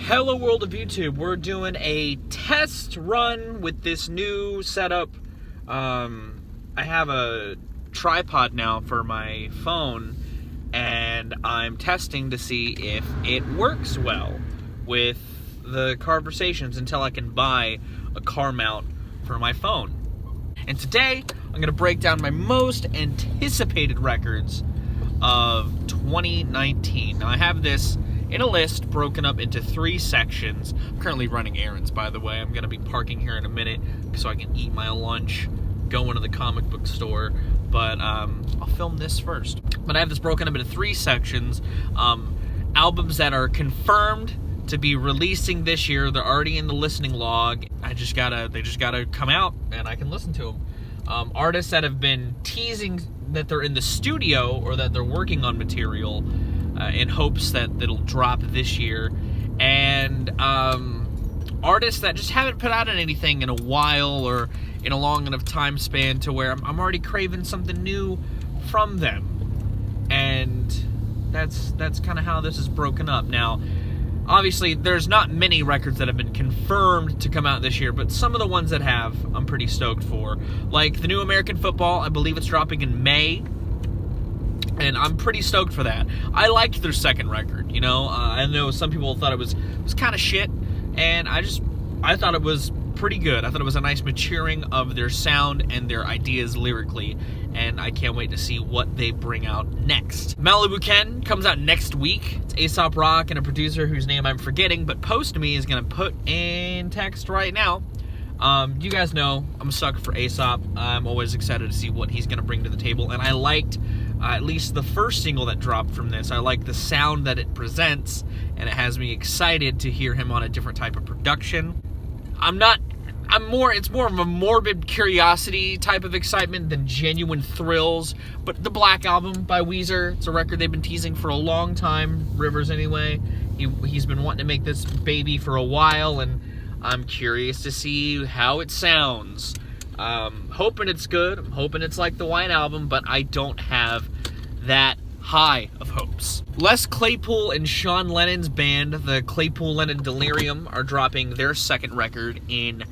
Hello world of YouTube, we're doing a test run with this new setup. I have a tripod now for my phone, and I'm testing to see if it works well with the Carversations until I can buy a car mount for my phone. And today, I'm going to break down my most anticipated records of 2019. Now I have this in a list broken up into 3 sections. I'm currently running errands, by the way. I'm going to be parking here in a minute so I can eat my lunch, go into the comic book store, but I'll film this first. But I have this broken up into 3 sections. Albums that are confirmed to be releasing this year. They're already in the listening log. They just gotta come out and I can listen to them. Artists that have been teasing that they're in the studio or that they're working on material in hopes that it'll drop this year, and artists that just haven't put out anything in a while or in a long enough time span to where I'm already craving something new from them. And that's kind of how this is broken up. Now, obviously, there's not many records that have been confirmed to come out this year, but some of the ones that have, I'm pretty stoked for. Like the new American Football, I believe it's dropping in May, and I'm pretty stoked for that. I liked their second record, you know. I know some people thought it was kind of shit, and I thought it was pretty good. I thought it was a nice maturing of their sound and their ideas lyrically, and I can't wait to see what they bring out next. Malibu Ken comes out next week. It's Aesop Rock and a producer whose name I'm forgetting, but Post Me is going to put in text right now. You guys know I'm a sucker for Aesop. I'm always excited to see what he's going to bring to the table, and I liked at least the first single that dropped from this. I like the sound that it presents, and it has me excited to hear him on a different type of production. It's more of a morbid curiosity type of excitement than genuine thrills. But the Black Album by Weezer, it's a record they've been teasing for a long time, Rivers anyway. He's been wanting to make this baby for a while, and I'm curious to see how it sounds. Hoping it's good. I'm hoping it's like the White Album, but I don't have that high of hopes. Les Claypool and Sean Lennon's band, the Claypool-Lennon Delirium, are dropping their second record in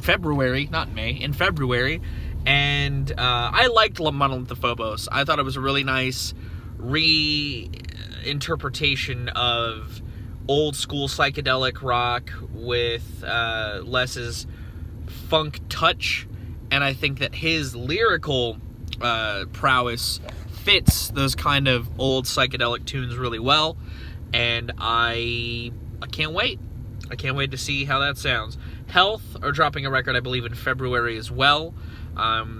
February, in February, and I liked Monolith of Phobos. I thought it was a really nice reinterpretation of old school psychedelic rock with Les's funk touch, and I think that his lyrical prowess fits those kind of old psychedelic tunes really well, and I can't wait. I can't wait to see how that sounds. Health are dropping a record, I believe, in February as well.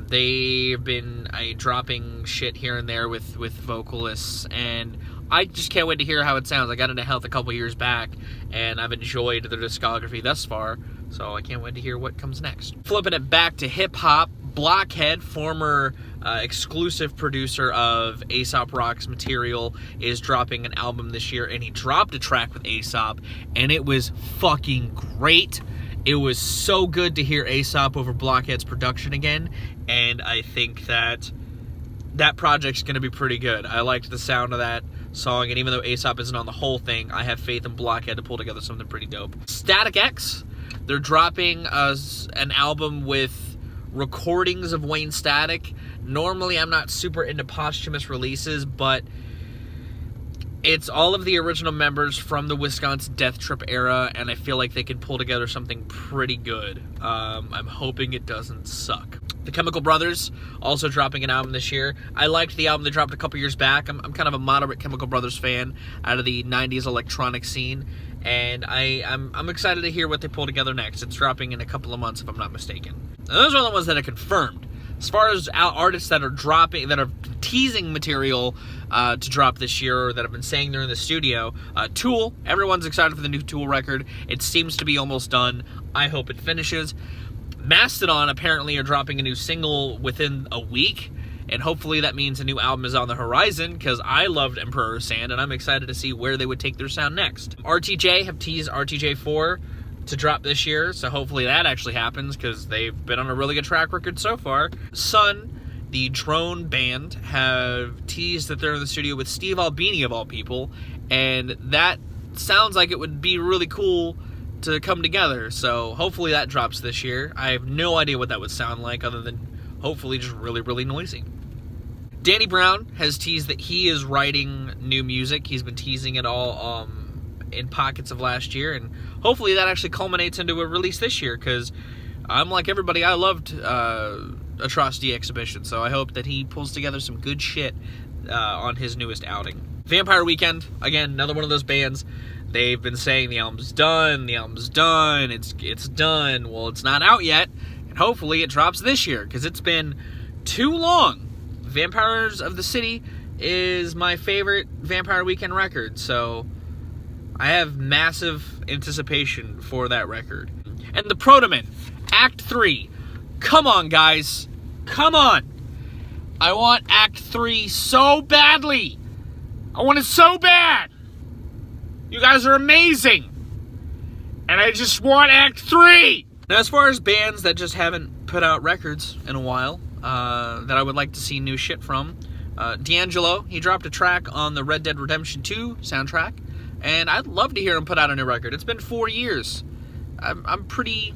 They've been dropping shit here and there with vocalists, and I just can't wait to hear how it sounds. I got into Health a couple years back, and I've enjoyed their discography thus far, so I can't wait to hear what comes next. Flipping it back to hip-hop, Blockhead, former exclusive producer of Aesop Rock's material, is dropping an album this year, and he dropped a track with Aesop, and it was fucking great. It was so good to hear Aesop over Blockhead's production again, and I think that project's going to be pretty good. I liked the sound of that song, and even though Aesop isn't on the whole thing, I have faith in Blockhead to pull together something pretty dope. Static X, they're dropping an album with recordings of Wayne Static. Normally, I'm not super into posthumous releases, but it's all of the original members from the Wisconsin Death Trip era, and I feel like they can pull together something pretty good. I'm hoping it doesn't suck. The Chemical Brothers also dropping an album this year. I liked the album they dropped a couple years back. I'm kind of a moderate Chemical Brothers fan out of the 90s electronic scene, and I'm excited to hear what they pull together next. It's dropping in a couple of months, if I'm not mistaken. And those are the ones that are confirmed. As far as artists that are teasing material to drop this year, or that have been saying they're in the studio, Tool. Everyone's excited for the new Tool record. It seems to be almost done. I hope it finishes. Mastodon apparently are dropping a new single within a week, and hopefully that means a new album is on the horizon, because I loved Emperor Sand, and I'm excited to see where they would take their sound next. RTJ have teased RTJ4 to drop this year, so hopefully that actually happens, because they've been on a really good track record so far. Sun, the drone band, have teased that they're in the studio with Steve Albini, of all people, and that sounds like it would be really cool to come together. So hopefully that drops this year. I have no idea what that would sound like other than hopefully just really, really noisy. Danny Brown has teased that he is writing new music. He's been teasing it all in pockets of last year, and hopefully that actually culminates into a release this year, because I'm like everybody, I loved Atrocity Exhibition, so I hope that he pulls together some good shit on his newest outing. Vampire Weekend, again, another one of those bands. They've been saying the album's done, it's done. Well, it's not out yet, and hopefully it drops this year, because it's been too long. Vampires of the City is my favorite Vampire Weekend record, so I have massive anticipation for that record. And the Protomen, Act 3. Come on, guys. Come on. I want Act 3 so badly. I want it so bad. You guys are amazing. And I just want Act 3. Now, as far as bands that just haven't put out records in a while, that I would like to see new shit from, D'Angelo, he dropped a track on the Red Dead Redemption 2 soundtrack, and I'd love to hear him put out a new record. It's been 4 years. I'm pretty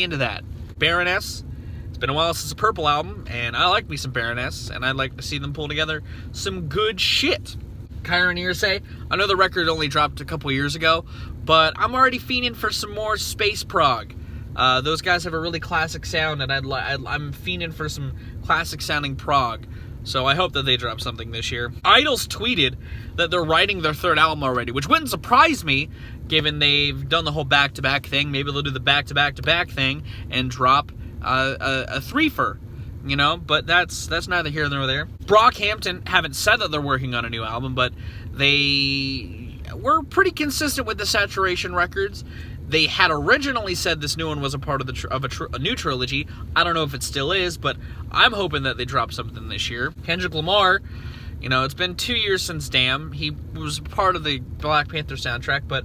into that. Baroness, it's been a while since the Purple album, and I like me some Baroness, and I'd like to see them pull together some good shit. Kyron Hearsay, I know the record only dropped a couple years ago, but I'm already fiending for some more space prog. Those guys have a really classic sound, and I'm fiending for some classic sounding prog. So I hope that they drop something this year. Idols tweeted that they're writing their third album already, which wouldn't surprise me, given they've done the whole back-to-back thing. Maybe they'll do the back-to-back-to-back thing and drop a threefer, you know? But that's neither here nor there. Brockhampton haven't said that they're working on a new album, but they were pretty consistent with the Saturation records. They had originally said this new one was a part of a new trilogy. I don't know if it still is, but I'm hoping that they drop something this year. Kendrick Lamar, you know, it's been 2 years since Damn. He was part of the Black Panther soundtrack, but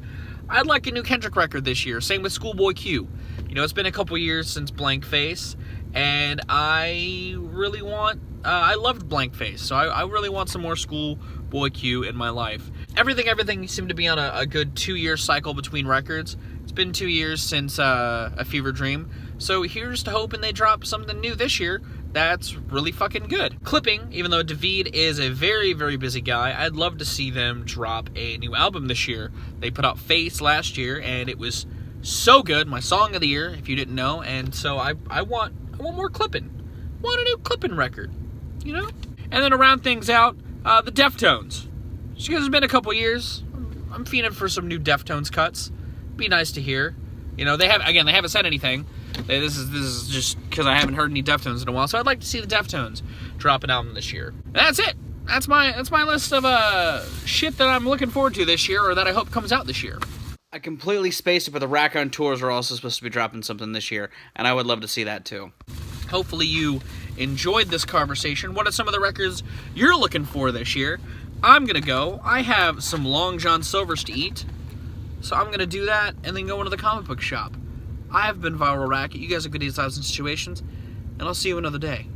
I'd like a new Kendrick record this year. Same with Schoolboy Q. You know, it's been a couple years since Blank Face, and I really want... I loved Blank Face, so I really want some more Schoolboy Q in my life. Everything seemed to be on a good 2-year cycle between records. It's been 2 years since A Fever Dream, so here's to hoping they drop something new this year that's really fucking good. Clipping, even though David is a very, very busy guy, I'd love to see them drop a new album this year. They put out Face last year, and it was so good, my song of the year, if you didn't know, and so I want more Clipping. I want a new Clipping record, you know? And then to round things out, the Deftones. Just because it's been a couple years, I'm fiending for some new Deftones cuts. Be nice to hear. You know, they haven't said anything. This is just because I haven't heard any Deftones in a while, so I'd like to see the Deftones drop an album this year. And that's it. That's my list of shit that I'm looking forward to this year, or that I hope comes out this year. I completely spaced it, but the Rack-On Tours are also supposed to be dropping something this year, and I would love to see that too. Hopefully you enjoyed this conversation. What are some of the records you're looking for this year? I'm gonna go. I have some Long John Silver's to eat, so I'm gonna do that and then go into the comic book shop. I have been Viral Racket. You guys have good days, lives, and situations, and I'll see you another day.